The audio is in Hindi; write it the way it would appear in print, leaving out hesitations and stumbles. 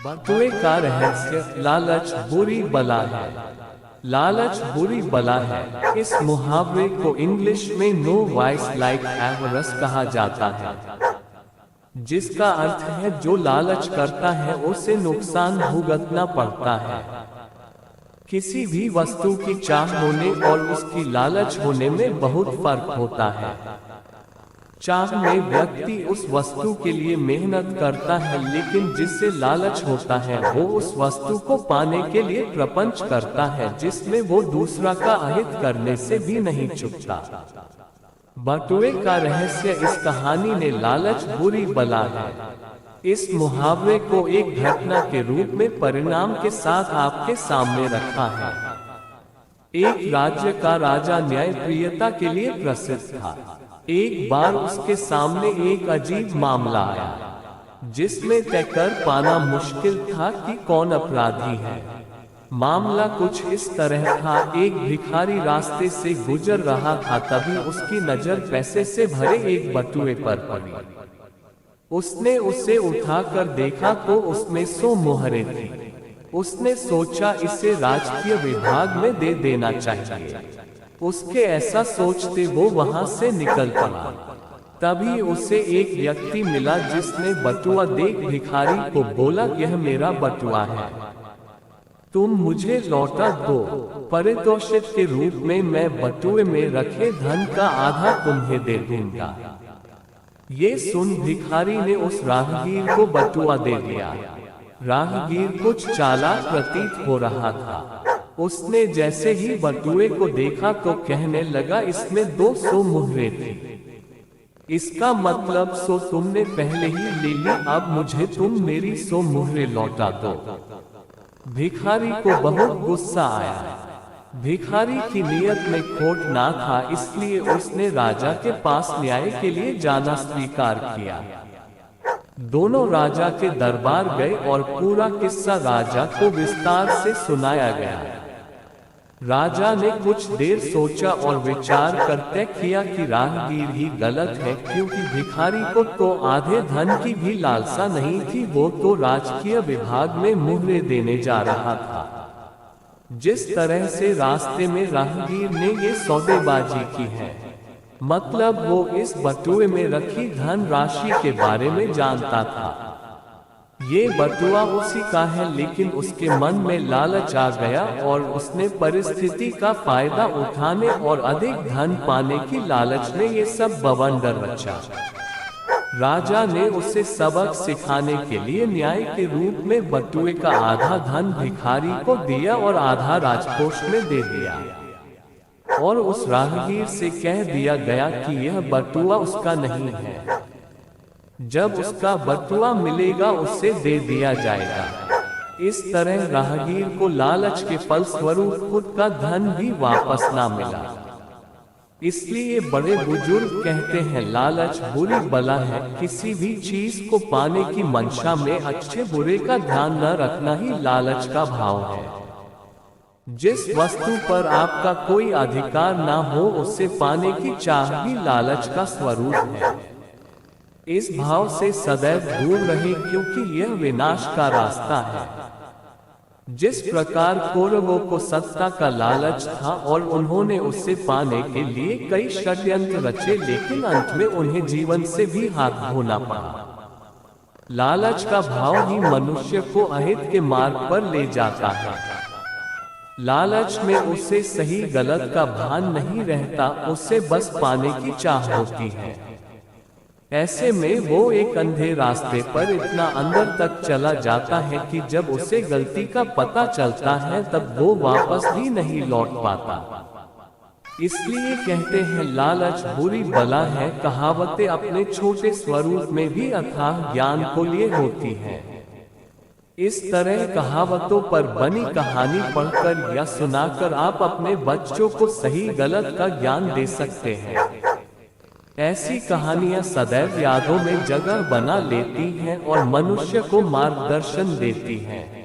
बटुए का रहस्य। लालच बुरी बला है। लालच बुरी बला है। इस मुहावरे को इंग्लिश में नो वाइस लाइक एवरस कहा जाता है, जिसका अर्थ है जो लालच करता है उसे नुकसान भुगतना पड़ता है। किसी भी वस्तु की चाह होने और उसकी लालच होने में बहुत फर्क होता है। चाह में व्यक्ति उस वस्तु के लिए मेहनत करता है, लेकिन जिससे लालच होता है वो उस वस्तु को पाने के लिए प्रपंच करता है, जिसमें वो दूसरा का अहित करने से भी नहीं चूकता। बटुए का रहस्य। इस कहानी ने लालच बुरी बला है। इस मुहावरे को एक घटना के रूप में परिणाम के साथ आपके सामने रखा है। एक राज्य का राजा न्यायप्रियता के लिए प्रसिद्ध था। एक बार उसके सामने एक अजीब मामला आया, जिसमें तय कर पाना मुश्किल था कि कौन अपराधी है। मामला कुछ इस तरह था। एक भिखारी रास्ते से गुजर रहा था, तभी उसकी नजर पैसे से भरे एक बटुए पर पड़ी। उसने उसे उठाकर देखा तो उसमें 100 मुहरें थी। उसने सोचा इसे राजकीय विभाग में दे देना चाहिए। उसके ऐसा सोचते वो वहां से निकल पड़ा। तभी उसे एक व्यक्ति मिला जिसने बटुआ देख भिखारी को बोला, यह मेरा बटुआ है, तुम मुझे लौटा दो। पारितोषिक के रूप में मैं बटुए में रखे धन का आधा तुम्हें दे दूंगा। ये सुन भिखारी ने उस राहगीर को बटुआ दे दिया। राहगीर कुछ चालाक प्रतीत हो रहा था। उसने जैसे ही बटुए को देखा तो कहने लगा, इसमें 200 मुहरें थी। इसका मतलब 100 तुमने पहले ही ले ली, अब मुझे तुम मेरी 100 मुहरें लौटा दो। भिखारी को बहुत गुस्सा आया। भिखारी की नियत में खोट ना था, इसलिए उसने राजा के पास न्याय के लिए जाना स्वीकार किया। दोनों राजा के दरबार गए और पूरा किस्सा राजा को विस्तार से सुनाया गया। राजा ने कुछ देर सोचा और विचार कर तय किया कि राहगीर ही गलत है, क्योंकि भिखारी को तो आधे धन की भी लालसा नहीं थी, वो तो राजकीय विभाग में मुहरें देने जा रहा था। जिस तरह से रास्ते में राहगीर ने ये सौदेबाजी की है, मतलब वो इस बटुए में रखी धन राशि के बारे में जानता था। ये बटुआ उसी का है, लेकिन उसके मन में लालच आ गया और उसने परिस्थिति का फायदा उठाने और अधिक धन पाने की लालच में ये सब बवंडर रचा। राजा ने उसे सबक सिखाने के लिए न्याय के रूप में बटुए का आधा धन भिखारी को दिया और आधा राजकोष में दे दिया। और उस राहगीर से कह दिया गया कि यह बटुआ उसका नहीं है, जब उसका बटुआ मिलेगा उसे दे दिया जाएगा। इस तरह राहगीर को लालच के फलस्वरूप खुद का धन भी वापस ना मिला। इसलिए बड़े बुजुर्ग कहते हैं, लालच बुरी बला है। किसी भी चीज को पाने की मंशा में अच्छे बुरे का ध्यान न रखना ही लालच का भाव है। जिस वस्तु पर आपका कोई अधिकार ना हो उसे पाने की चाह भी लालच का स्वरूप है। इस भाव से सदैव दूर रहे, क्योंकि यह विनाश का रास्ता है। जिस प्रकार कौरवों को सत्ता का लालच था और उन्होंने उसे पाने के लिए कई षड्यंत्र रचे, लेकिन अंत में उन्हें जीवन से भी हाथ धोना पड़ा। लालच का भाव ही मनुष्य को अहित के मार्ग पर ले जाता है। लालच में उसे सही गलत का भान नहीं रहता, उसे बस पाने की चाह होती है। ऐसे में वो एक अंधे रास्ते पर इतना अंदर तक चला जाता है कि जब उसे गलती का पता चलता है तब वो वापस भी नहीं लौट पाता। इसलिए कहते हैं, लालच बुरी बला है। कहावतें अपने छोटे स्वरूप में भी अथाह ज्ञान को लिए होती हैं। इस तरह कहावतों पर बनी कहानी पढ़कर या सुनाकर आप अपने बच्चों को सही गलत का ज्ञान दे सकते हैं। ऐसी कहानियां सदैव यादों में जगह बना लेती हैं और मनुष्य को मार्गदर्शन देती हैं।